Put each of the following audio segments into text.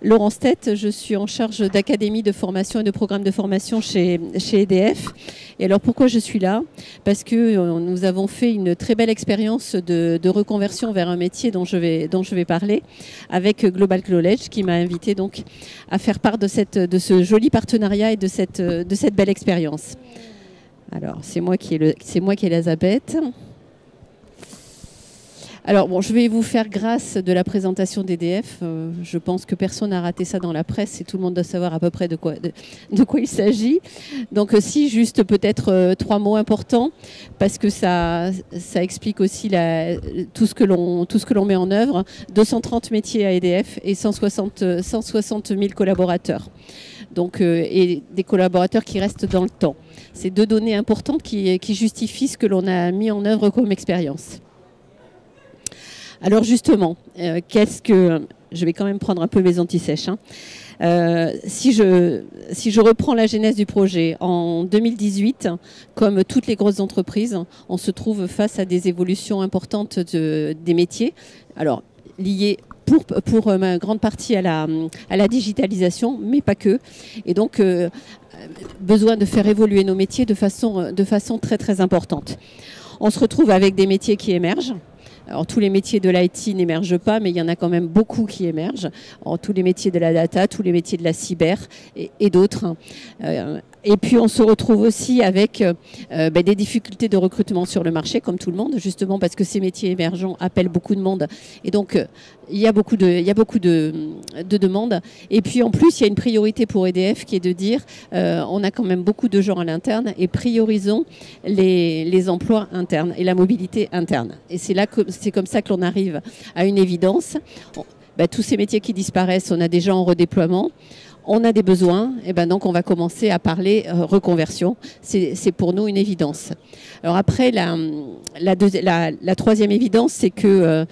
Laurence Tête, je suis en charge d'académie de formation et de programme de formation chez EDF. Et alors pourquoi je suis là? Parce que nous avons fait une très belle expérience de reconversion vers un métier dont je vais parler avec Global Knowledge qui m'a invité donc à faire part de ce joli partenariat et de cette belle expérience. Alors c'est moi qui est Elisabeth. Alors bon, je vais vous faire grâce de la présentation d'EDF. Je pense que personne n'a raté ça dans la presse et tout le monde doit savoir à peu près de quoi il s'agit. Donc si, juste peut-être 3 mots importants, parce que ça explique aussi tout ce que l'on met en œuvre. 230 métiers à EDF et 160 000 collaborateurs. Donc, et des collaborateurs qui restent dans le temps. C'est 2 données importantes qui justifient ce que l'on a mis en œuvre comme expérience. Alors justement, je vais quand même prendre un peu mes antisèches. Si je reprends la genèse du projet, en 2018, comme toutes les grosses entreprises, on se trouve face à des évolutions importantes des métiers. Alors, liées pour ma grande partie à la digitalisation, mais pas que. Et donc, besoin de faire évoluer nos métiers de façon très très importante. On se retrouve avec des métiers qui émergent. Alors, tous les métiers de l'IT n'émergent pas, mais il y en a quand même beaucoup qui émergent. Alors, tous les métiers de la data, tous les métiers de la cyber et d'autres. Et puis, on se retrouve aussi avec des difficultés de recrutement sur le marché, comme tout le monde, justement parce que ces métiers émergents appellent beaucoup de monde. Et donc, il y a beaucoup de demandes. Et puis, en plus, il y a une priorité pour EDF qui est de dire on a quand même beaucoup de gens à l'interne et priorisons les emplois internes et la mobilité interne. Et c'est comme ça que l'on arrive à une évidence. Tous ces métiers qui disparaissent, on a des gens en redéploiement. On a des besoins, et donc on va commencer à parler reconversion. C'est pour nous une évidence. Alors après, la troisième évidence, c'est que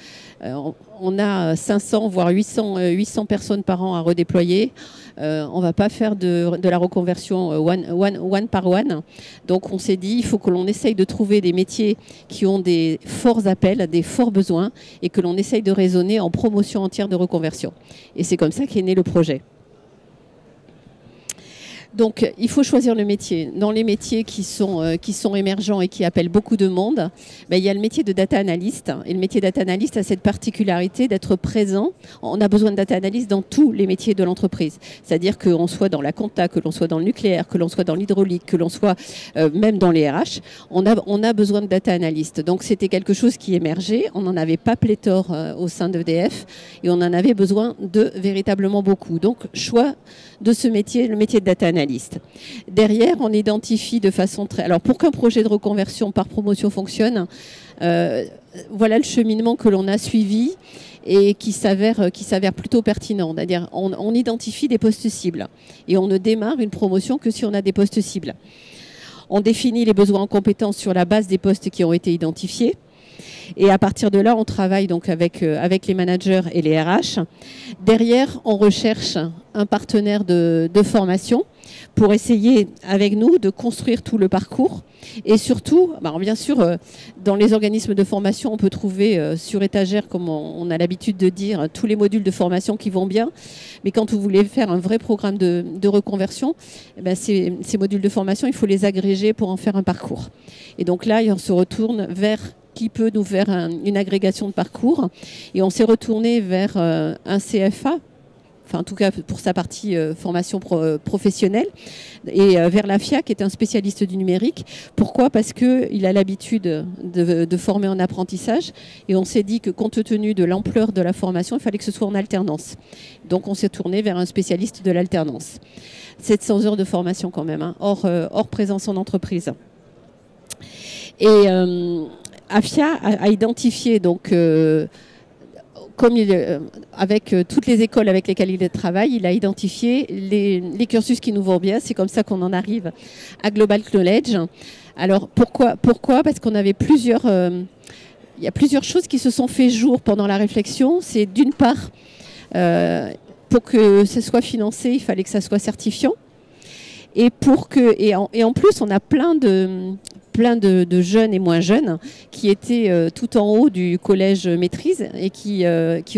on a 500 voire 800 personnes par an à redéployer. On ne va pas faire de la reconversion one par one. Donc on s'est dit, il faut que l'on essaye de trouver des métiers qui ont des forts appels, des forts besoins, et que l'on essaye de raisonner en promotion entière de reconversion. Et c'est comme ça qu'est né le projet. Donc, il faut choisir le métier. Dans les métiers qui sont émergents et qui appellent beaucoup de monde, il y a le métier de data analyst. Et le métier de data analyst a cette particularité d'être présent. On a besoin de data analyst dans tous les métiers de l'entreprise. C'est-à-dire qu'on soit dans la compta, que l'on soit dans le nucléaire, que l'on soit dans l'hydraulique, que l'on soit même dans les RH. On a besoin de data analyst. Donc, c'était quelque chose qui émergeait. On n'en avait pas pléthore au sein d'EDF et on en avait besoin de véritablement beaucoup. Donc, choix de ce métier, le métier de data analyst. Derrière, on identifie de façon très... Alors, pour qu'un projet de reconversion par promotion fonctionne, voilà le cheminement que l'on a suivi et qui s'avère plutôt pertinent. C'est-à-dire, on identifie des postes cibles et on ne démarre une promotion que si on a des postes cibles. On définit les besoins en compétences sur la base des postes qui ont été identifiés. Et à partir de là, on travaille donc avec les managers et les RH. Derrière, on recherche un partenaire de formation pour essayer avec nous de construire tout le parcours. Et surtout, bien sûr, dans les organismes de formation, on peut trouver sur étagère, comme on a l'habitude de dire, tous les modules de formation qui vont bien. Mais quand vous voulez faire un vrai programme de reconversion, ces modules de formation, il faut les agréger pour en faire un parcours. Et donc là, on se retourne vers qui peut nous faire une agrégation de parcours. Et on s'est retourné vers un CFA, enfin en tout cas pour sa partie formation professionnelle, et vers la FIA qui est un spécialiste du numérique. Pourquoi? Parce qu'il a l'habitude de former en apprentissage et on s'est dit que compte tenu de l'ampleur de la formation, il fallait que ce soit en alternance. Donc on s'est tourné vers un spécialiste de l'alternance. 700 heures de formation quand même, hors présence en entreprise. Et AFIA a identifié donc avec toutes les écoles avec lesquelles il travaille, il a identifié les cursus qui nous vont bien. C'est comme ça qu'on en arrive à Global Knowledge. Alors pourquoi? Parce qu'on avait il y a plusieurs choses qui se sont fait jour pendant la réflexion. C'est d'une part, pour que ce soit financé, il fallait que ça soit certifiant. Et en plus, on a plein plein de jeunes et moins jeunes qui étaient tout en haut du collège maîtrise et qui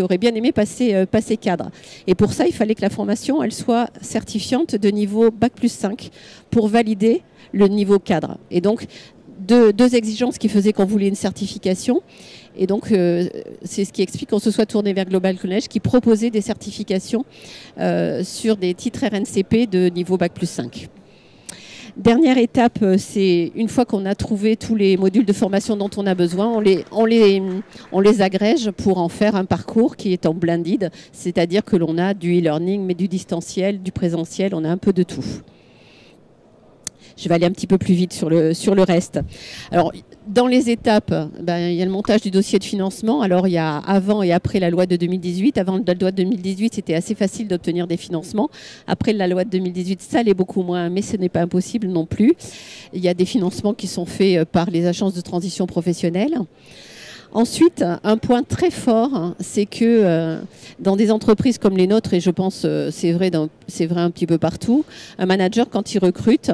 auraient bien aimé passer cadre. Et pour ça, il fallait que la formation elle soit certifiante de niveau Bac+5 pour valider le niveau cadre. Et donc, deux exigences qui faisaient qu'on voulait une certification. Et donc, c'est ce qui explique qu'on se soit tourné vers Global College qui proposait des certifications sur des titres RNCP de niveau Bac+5. Dernière étape, c'est une fois qu'on a trouvé tous les modules de formation dont on a besoin, on les agrège pour en faire un parcours qui est en blended, c'est-à-dire que l'on a du e-learning, mais du distanciel, du présentiel, on a un peu de tout. Je vais aller un petit peu plus vite sur le reste. Alors, dans les étapes, il y a le montage du dossier de financement. Alors, il y a avant et après la loi de 2018. Avant la loi de 2018, c'était assez facile d'obtenir des financements. Après la loi de 2018, ça l'est beaucoup moins, mais ce n'est pas impossible non plus. Il y a des financements qui sont faits par les agences de transition professionnelle. Ensuite, un point très fort, c'est que dans des entreprises comme les nôtres, et je pense c'est vrai un petit peu partout, un manager, quand il recrute,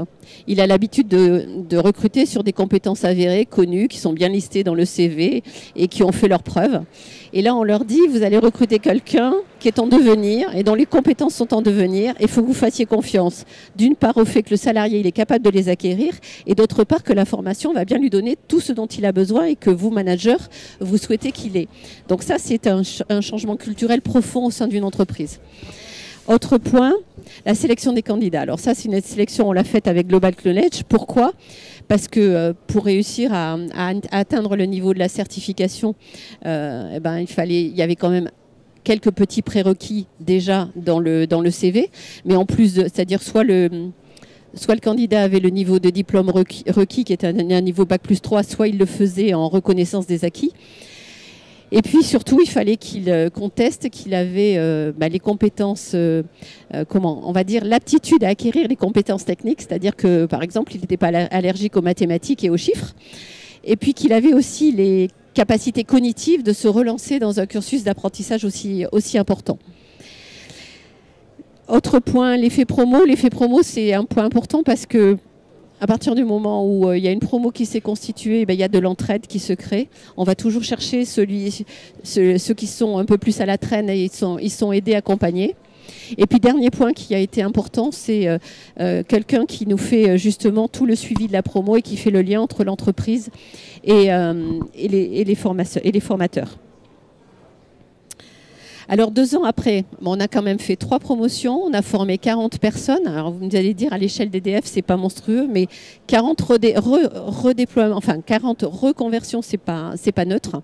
il a l'habitude de recruter sur des compétences avérées, connues, qui sont bien listées dans le CV et qui ont fait leurs preuves. Et là, on leur dit, vous allez recruter quelqu'un qui est en devenir et dont les compétences sont en devenir. Et il faut que vous fassiez confiance, d'une part, au fait que le salarié il est capable de les acquérir et d'autre part, que la formation va bien lui donner tout ce dont il a besoin et que vous, manager, vous souhaitez qu'il ait. Donc ça, c'est un changement culturel profond au sein d'une entreprise. Autre point, la sélection des candidats. Alors ça, c'est une sélection, on l'a faite avec Global College. Pourquoi ? Parce que pour réussir à atteindre le niveau de la certification, il y avait quand même quelques petits prérequis déjà dans le CV, mais en plus, c'est-à-dire soit le candidat avait le niveau de diplôme requis qui est un niveau Bac+3, soit il le faisait en reconnaissance des acquis. Et puis surtout, il fallait qu'il conteste qu'il avait les compétences, on va dire l'aptitude à acquérir les compétences techniques, c'est-à-dire que par exemple, il n'était pas allergique aux mathématiques et aux chiffres, et puis qu'il avait aussi les capacités cognitives de se relancer dans un cursus d'apprentissage aussi important. Autre point, l'effet promo. L'effet promo, c'est un point important parce que à partir du moment où il y a une promo qui s'est constituée, il y a de l'entraide qui se crée. On va toujours chercher ceux qui sont un peu plus à la traîne et ils sont aidés, accompagnés. Et puis dernier point qui a été important, c'est quelqu'un qui nous fait justement tout le suivi de la promo et qui fait le lien entre l'entreprise et les formateurs. Alors 2 ans après, on a quand même fait 3 promotions, on a formé 40 personnes. Alors vous allez dire à l'échelle d'EDF, c'est pas monstrueux, mais 40 redéploiements, enfin 40 reconversions, c'est pas neutre.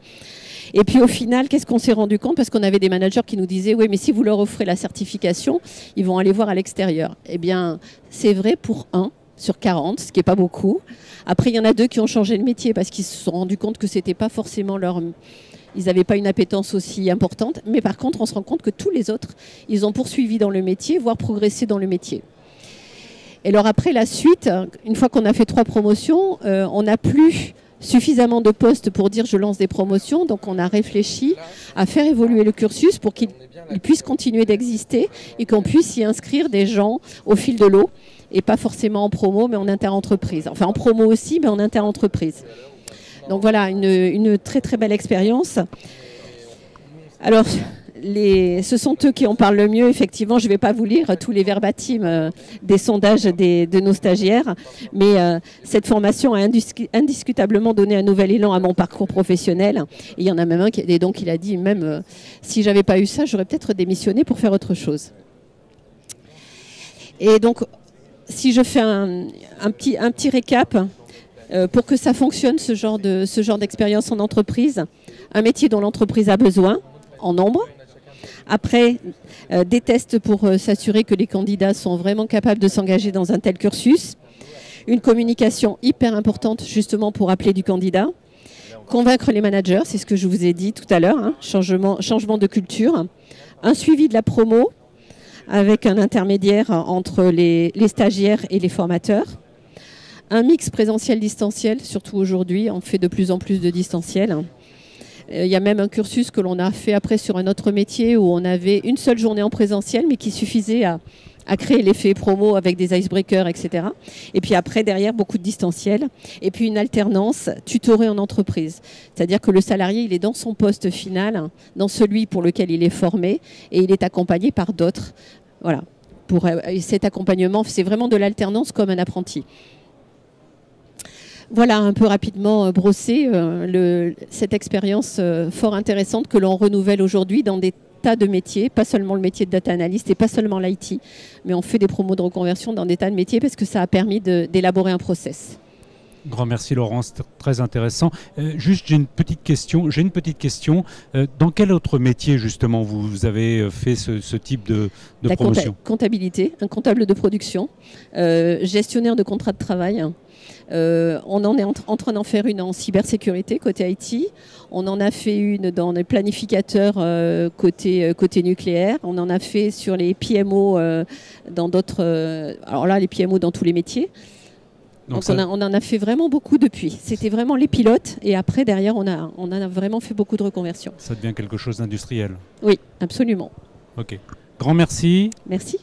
Et puis au final, qu'est-ce qu'on s'est rendu compte? Parce qu'on avait des managers qui nous disaient, oui, mais si vous leur offrez la certification, ils vont aller voir à l'extérieur. Eh bien, c'est vrai pour 1 sur 40, ce qui n'est pas beaucoup. Après, il y en a 2 qui ont changé de métier parce qu'ils se sont rendus compte que c'était pas forcément leur... Ils n'avaient pas une appétence aussi importante, mais par contre, on se rend compte que tous les autres, ils ont poursuivi dans le métier, voire progressé dans le métier. Et alors après, la suite, une fois qu'on a fait 3 promotions, on n'a plus suffisamment de postes pour dire je lance des promotions, donc on a réfléchi à faire évoluer le cursus pour qu'il puisse continuer d'exister et qu'on puisse y inscrire des gens au fil de l'eau, et pas forcément en promo, mais en inter-entreprise. Enfin, en promo aussi, mais en inter-entreprise. Donc voilà, une très très belle expérience. Alors, ce sont eux qui en parlent le mieux. Effectivement, je ne vais pas vous lire tous les verbatim des sondages de nos stagiaires, mais cette formation a indiscutablement donné un nouvel élan à mon parcours professionnel. Et il y en a même un il a dit, même si je n'avais pas eu ça, j'aurais peut-être démissionné pour faire autre chose. Et donc, si je fais un petit récap, pour que ça fonctionne, ce genre d'expérience en entreprise, un métier dont l'entreprise a besoin, en nombre. Après, des tests pour s'assurer que les candidats sont vraiment capables de s'engager dans un tel cursus. Une communication hyper importante justement pour appeler du candidat. Convaincre les managers, c'est ce que je vous ai dit tout à l'heure, hein, changement de culture. Un suivi de la promo avec un intermédiaire entre les stagiaires et les formateurs. Un mix présentiel-distanciel, surtout aujourd'hui, on fait de plus en plus de distanciel. Il y a même un cursus que l'on a fait après sur un autre métier où on avait une seule journée en présentiel, mais qui suffisait à créer l'effet promo avec des icebreakers, etc. Et puis après, derrière, beaucoup de distanciel. Et puis une alternance tutorée en entreprise. C'est-à-dire que le salarié, il est dans son poste final, dans celui pour lequel il est formé, et il est accompagné par d'autres. Voilà. Pour cet accompagnement, c'est vraiment de l'alternance comme un apprenti. Voilà un peu rapidement brossé cette expérience fort intéressante que l'on renouvelle aujourd'hui dans des tas de métiers, pas seulement le métier de data analyst et pas seulement l'IT, mais on fait des promos de reconversion dans des tas de métiers parce que ça a permis d'élaborer un process. Grand merci Laurence, très intéressant. Juste, j'ai une petite question. Dans quel autre métier justement vous avez fait ce type de promotion? Comptabilité, un comptable de production, gestionnaire de contrat de travail. On en est en train d'en faire une en cybersécurité côté IT. On en a fait une dans les planificateurs côté nucléaire. On en a fait sur les PMO dans d'autres. Alors là, les PMO dans tous les métiers. Donc on en a fait vraiment beaucoup depuis. C'était vraiment les pilotes et après derrière on a vraiment fait beaucoup de reconversions. Ça devient quelque chose d'industriel. Oui, absolument. Ok. Grand merci. Merci.